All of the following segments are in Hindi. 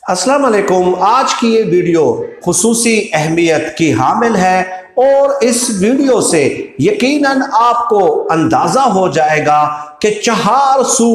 अस्सलाम वालेकुम। आज की ये वीडियो खुसूसी अहमियत की हामिल है और इस वीडियो से यकीनन आपको अंदाज़ा हो जाएगा कि चार सू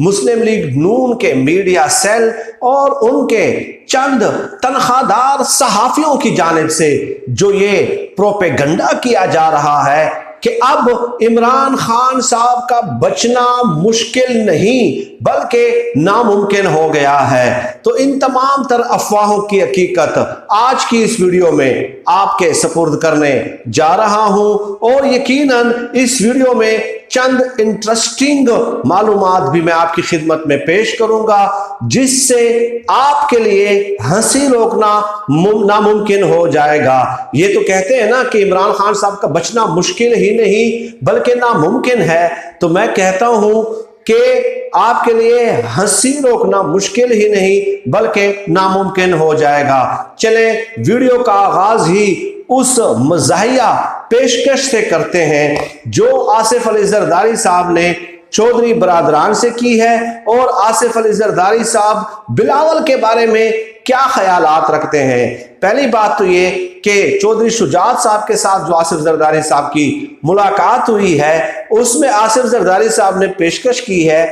मुस्लिम लीग नून के मीडिया सेल और उनके चंद तनख्वाहदार सहाफ़ियों की जानिब से जो ये प्रोपेगंडा किया जा रहा है कि अब इमरान खान साहब का बचना मुश्किल नहीं बल्कि नामुमकिन हो गया है। तो इन तमाम तर अफवाहों की हकीकत आज की इस वीडियो में आपके सपुर्द करने जा रहा हूं और यकीनन इस वीडियो में चंद इंटरेस्टिंग मालूमात भी मैं आपकी खिदमत में पेश करूंगा जिससे आपके लिए हंसी रोकना नामुमकिन हो जाएगा। ये तो कहते हैं ना कि इमरान खान साहब का बचना मुश्किल ही नहीं बल्कि नामुमकिन है, तो मैं कहता हूं कि आपके लिए हंसी रोकना मुश्किल ही नहीं बल्कि नामुमकिन हो जाएगा। चले वीडियो का आगाज ही उस मज़ाहिया पेशकश से करते हैं जो आसिफ अली जरदारी साहब ने चौधरी बरादरान से की है और आसिफ अली जरदारी साहब बिलावल के बारे में क्या ख्यालात रखते हैं। पहली बात तो ये कि चौधरी शुजात साहब के साथ जो आसिफ जरदारी साहब की मुलाकात हुई है उसमें आसिफ जरदारी साहब ने पेशकश की है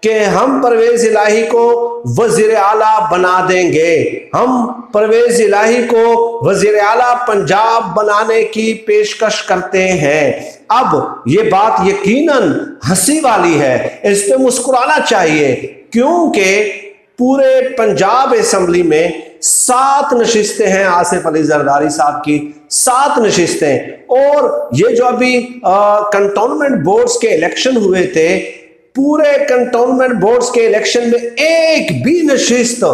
कि हम परवेज इलाही को वजीर आला बना देंगे, हम परवेज इलाही को वजीर आला पंजाब बनाने की पेशकश करते हैं। अब ये बात यकीनन हंसी वाली है, इस पे मुस्कुराना चाहिए क्योंकि पूरे पंजाब असेंबली में 7 नशिस्तें हैं आसिफ अली जरदारी साहब की, 7 नशिस्तें। और ये जो अभी कंटोनमेंट बोर्ड्स के इलेक्शन हुए थे, पूरे कंटोनमेंट बोर्ड्स के इलेक्शन में एक भी नशिस्त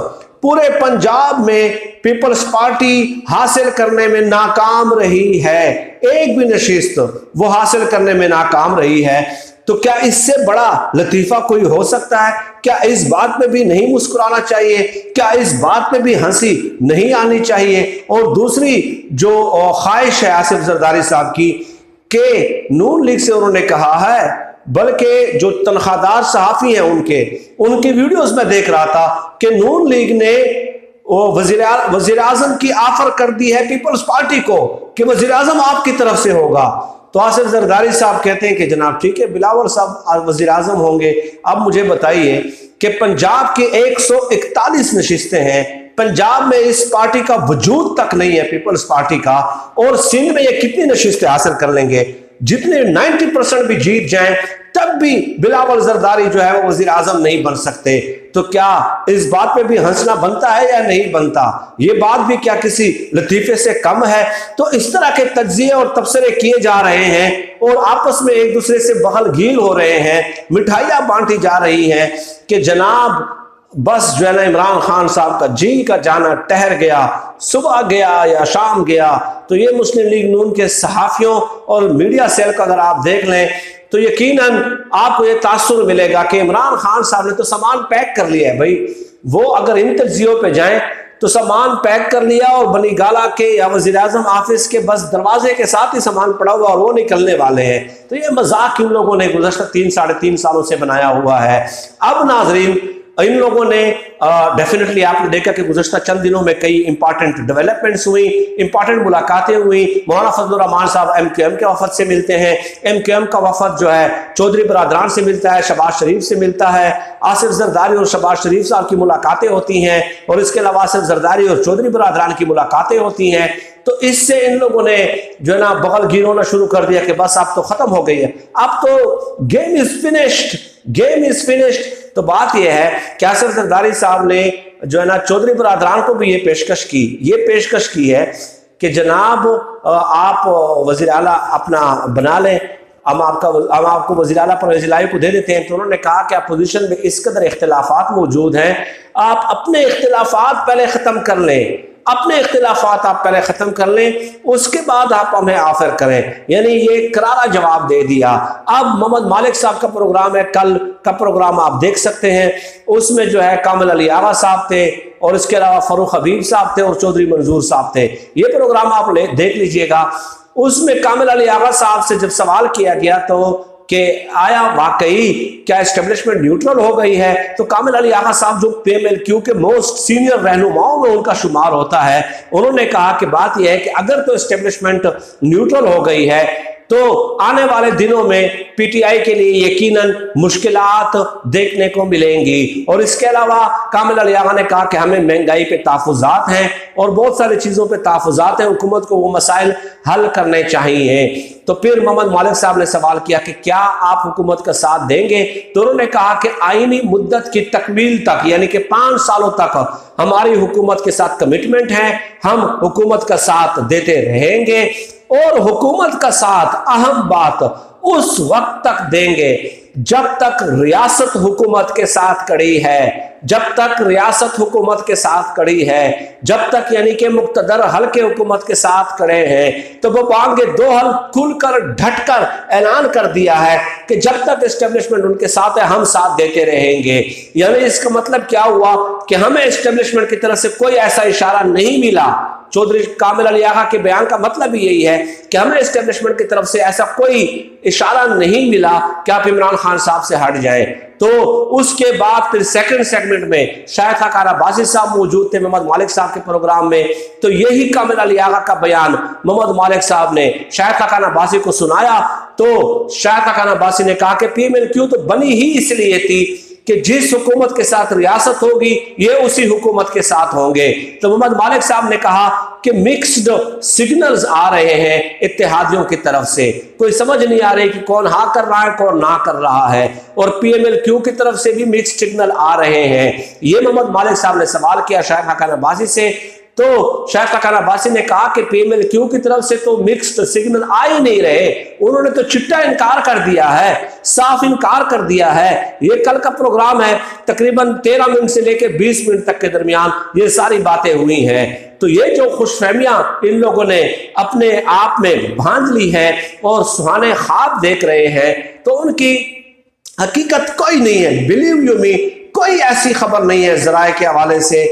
पूरे पंजाब में पीपल्स पार्टी हासिल करने में नाकाम रही है, एक भी नशिस्त वो हासिल करने में नाकाम रही है। तो क्या इससे बड़ा लतीफा कोई हो सकता है? क्या इस बात में भी नहीं मुस्कुराना चाहिए? क्या इस बात में भी हंसी नहीं आनी चाहिए? और दूसरी जो ख्वाहिश है आसिफ जरदारी साहब की कि नून लीग से उन्होंने कहा है, बल्कि जो तनख्वाहदार सहाफ़ी हैं उनकी वीडियोस में देख रहा था कि नून लीग ने वजीर आजम की ऑफर कर दी है पीपल्स पार्टी को कि वजीर आजम आपकी तरफ से होगा। तो आसिफ जरदारी साहब कहते हैं कि जनाब ठीक है, बिलावल साहब वजीर आजम होंगे। अब मुझे बताइए कि पंजाब के 141 नशिस्तें हैं, पंजाब में इस पार्टी का वजूद तक नहीं है पीपल्स पार्टी का, और सिंध में ये कितनी नशिस्तें हासिल कर लेंगे? जितने 90% भी जीत जाएं तब भी बिलावल जरदारी जो है वो वजीर आजम नहीं बन सकते। तो क्या इस बात पे भी हंसना बनता है या नहीं बनता? ये बात भी क्या किसी लतीफे से कम है? तो इस तरह के तज्जिए और तबसरे किए जा रहे हैं और आपस में एक दूसरे से बगलगील हो रहे हैं, मिठाइयां बांटी जा रही हैं कि जनाब बस जो है ना इमरान खान साहब का जी का जाना ठहर गया, सुबह गया या शाम गया। तो ये मुस्लिम लीग नून के सहाफ़ियों और मीडिया सेल का अगर आप देख लें तो यकीनन आपको ये तासुर मिलेगा कि इमरान खान साहब ने तो सामान पैक कर लिया है। भाई वो अगर इन तज्जियों पे जाएं तो सामान पैक कर लिया और बनी गाला के या वजीर आजम ऑफिस के बस दरवाजे के साथ ही सामान पड़ा हुआ और वो निकलने वाले हैं। तो ये मजाक इन लोगों ने गुज़श्ता 3 साढ़े 3 सालों से बनाया हुआ है। अब नाजरीन इन लोगों ने डेफिनेटली आपने देखा कि गुज़श्ता चंद दिनों में कई इंपॉर्टेंट डेवलपमेंट्स हुई, इंपॉर्टेंट मुलाकातें हुई। मौलाना फजलुर रहमान साहब MQM के वफद से मिलते हैं, MQM का वफद जो है चौधरी बरादरान से मिलता है, शहबाज शरीफ से मिलता है, आसिफ जरदारी और शहबाज शरीफ साहब की मुलाकातें होती हैं और इसके अलावा आसिफ जरदारी और चौधरी बरादरान की मुलाकातें होती हैं। तो इससे इन लोगों ने जो है ना बगलगीर होना शुरू कर दिया कि बस अब तो खत्म हो गई है, अब तो game is finished, game is finished. तो बात यह है कि आसिफ जरदारी साहब ने जो है ना चौधरी बरादरान को भी ये पेशकश की है कि जनाब आप वजीर आला अपना बना लें, हम आपको वजीर आला परवेज इलाही को दे देते हैं। तो उन्होंने कहा कि अपोजिशन में इस कदर इख्तिलाफात मौजूद हैं, आप अपने इख्तिलाफात पहले ख़त्म कर लें, अपने इख्तिलाफात आप पहले ख़त्म कर लें, उसके बाद आप हमें ऑफर करें। यानी ये करारा जवाब दे दिया। अब मोहम्मद मालिक साहब का प्रोग्राम है, कल का प्रोग्राम आप देख सकते हैं, उसमें जो है कामिल अली आगा साहब थे और इसके अलावा फरूख हबीब साहब थे और चौधरी मंजूर साहब थे। ये प्रोग्राम आप देख लीजिएगा। उसमें कामिल अली आगा साहब से जब सवाल किया गया तो कि आया वाकई क्या एस्टेब्लिशमेंट न्यूट्रल हो गई है। तो कामिल अली आगा साहब जो PMLQ के मोस्ट सीनियर रहनुमाओं में उनका शुमार होता है, उन्होंने कहा कि बात यह है कि अगर तो एस्टेब्लिशमेंट न्यूट्रल हो गई है तो आने वाले दिनों में PTI के लिए यकीनन मुश्किलात देखने को मिलेंगी। और इसके अलावा कामिल अली आगा ने कहा कि हमें महंगाई पे तहफ़्फ़ुज़ात हैं और बहुत सारी चीज़ों पे तहफ़्फ़ुज़ात हैं, हुकूमत को वो मसाइल हल करने चाहिए। तो फिर मोहम्मद मालिक साहब ने सवाल किया कि क्या आप हुकूमत का साथ देंगे? तो उन्होंने कहा कि आईनी मुद्दत की तकमील तक यानी कि 5 सालों तक हमारी हुकूमत के साथ कमिटमेंट है, हम हुकूमत का साथ देते रहेंगे और हुकूमत का साथ अहम बात उस वक्त तक देंगे जब तक रियासत हुकूमत के साथ खड़ी है, जब तक रियासत हुकूमत के साथ खड़ी है, जब तक यानी कि मुक्तदर हल्के हुकूमत के साथ खड़े हैं। तो वो बांगे दो हल खुलकर ढटकर ऐलान कर दिया है कि जब तक एस्टेब्लिशमेंट उनके साथ है हम साथ देते रहेंगे। यानी इसका मतलब क्या हुआ कि हमें एस्टेब्लिशमेंट की तरफ से कोई ऐसा इशारा नहीं मिला। चौधरी कामिल अली आगा के बयान का मतलब ही यही है कि हमें एस्टेब्लिशमेंट की तरफ से ऐसा कोई इशारा नहीं मिला कि आप इमरान खान साहब से हट जाएं। तो उसके बाद फिर सेकंड सेगमेंट में शायद खान अब्बासी साहब मौजूद थे मोहम्मद मालिक साहब के प्रोग्राम में। तो यही कामिल अली आगा का बयान मोहम्मद मालिक साहब ने शायद खान अब्बासी को सुनाया। तो शायद खान अब्बासी ने कहा कि PMLQ तो बनी ही इसलिए थी कि जिस हुकूमत के साथ रियासत होगी ये उसी हुकूमत के साथ होंगे। तो मोहम्मद मालिक साहब ने कहा कि मिक्स्ड सिग्नल्स आ रहे हैं इत्तेहादियों की तरफ से, कोई समझ नहीं आ रही कि कौन हाँ कर रहा है कौन ना कर रहा है, और PMLQ की तरफ से भी मिक्स्ड सिग्नल आ रहे हैं। ये मोहम्मद मालिक साहब ने सवाल किया शायद खान अब्बासी से। तो शायद खान अब्बासी ने कहा कि PMLQ की तरफ से तो मिक्स्ड सिग्नल आ ही नहीं रहे, उन्होंने तो चिट्टा इनकार कर दिया है, साफ इनकार कर दिया है। ये कल का प्रोग्राम है, तकरीबन 13 मिनट से लेकर 20 मिनट तक के दरमियान ये सारी बातें हुई हैं। तो ये जो खुशफहमियां इन लोगों ने अपने आप में बांध ली है और सुहाने ख्वाब देख रहे हैं, तो उनकी हकीकत कोई नहीं है। बिलीव यू मी, कोई ऐसी खबर नहीं है ज़राए के हवाले से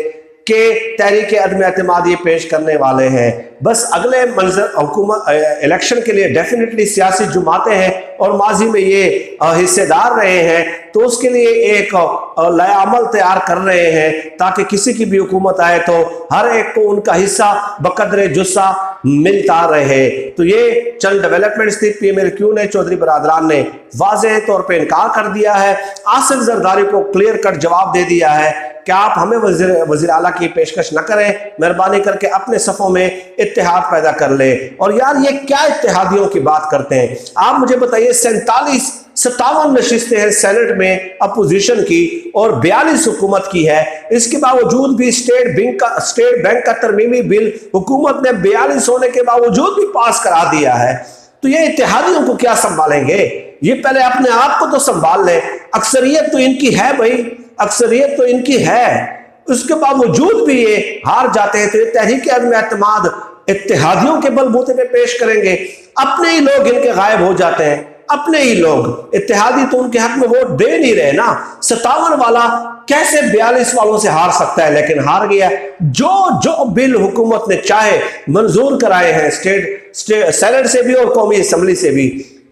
कि तहरीक अदम एतमाद ये पेश करने वाले हैं। बस अगले मंजर हुकूमत इलेक्शन के लिए डेफिनेटली सियासी जुमातें हैं और माजी में ये हिस्सेदार रहे हैं, तो उसके लिए एक नया अमल तैयार कर रहे हैं ताकि किसी की भी हुकूमत आए तो हर एक को उनका हिस्सा बकदरे जुस्सा मिलता रहे। तो ये चंद डेवलपमेंट्स थी। PMLQ ने, चौधरी बरादरान ने वाज़ेह तौर पे इनकार कर दिया है। आसिफ जरदारी को क्लियर कट जवाब दे दिया है कि आप हमें वज़ीर आला की पेशकश न करें, मेहरबानी करके अपने सफ़ों में इत्तेहाद पैदा कर ले। और यार ये क्या इत्तेहादियों की बात करते हैं आप, मुझे बताइए। 57 नशिस्तें हैं सेनेट में अपोजिशन की और 42 हुकूमत की है। इसके बावजूद भी स्टेट बैंक का तरमीमी बिल हुकूमत ने 42 होने के बावजूद भी पास करा दिया है। तो ये इत्तेहादियों को क्या संभालेंगे? ये पहले अपने आप को तो संभाल लें। अक्सरियत तो इनकी है भाई, अक्सरियत तो इनकी है, उसके बावजूद भी ये हार जाते हैं। तो ये तहरीक अदम एतमाद इत्तेहादियों के बलबूते पे पेश करेंगे, अपने ही लोग इनके गायब हो जाते हैं, अपने ही लोग। इत्तेहादी तो उनके हक में वोट दे नहीं रहे ना। 57 वाला कैसे 42 वालों से हार सकता है? लेकिन हार गया। जो बिल हुकूमत ने चाहे मंजूर कराए हैं सेनेट से भी और कौमी असम्बली से भी,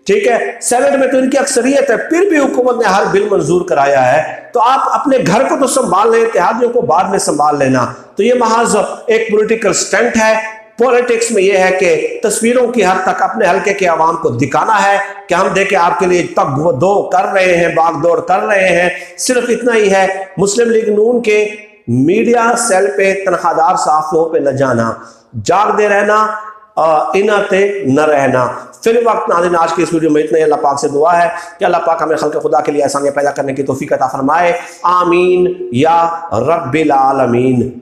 ठीक है, सेनेट में तो इनकी अक्सरियत है, फिर भी हुकूमत ने हर बिल मंजूर कराया है। तो आप अपने घर को तो संभाल लें, इत्तेहादियों को बाद में संभाल लेना। तो ये महज एक पॉलिटिकल स्टंट है। पॉलिटिक्स में यह है कि तस्वीरों की हद तक अपने हल्के के आवाम को दिखाना है कि हम देखें आपके लिए तक दो कर रहे हैं, भागदौड़ कर रहे हैं। सिर्फ इतना ही है। मुस्लिम लीग नून के मीडिया सेल पे तनख्वाहदार सहाफ़ियों पे न जाना, जागते रहना, इनाते न रहना। फिर वक्त नाज़रीन, आज की इस वीडियो में इतना ही। अल्लाह पाक से दुआ है कि अल्लाह पाक हमें खल्क़ खुदा के लिए आसानियाँ पैदा करने की तौफ़ीक़ अता फरमाए। आमीन या रब्बिल आलमीन।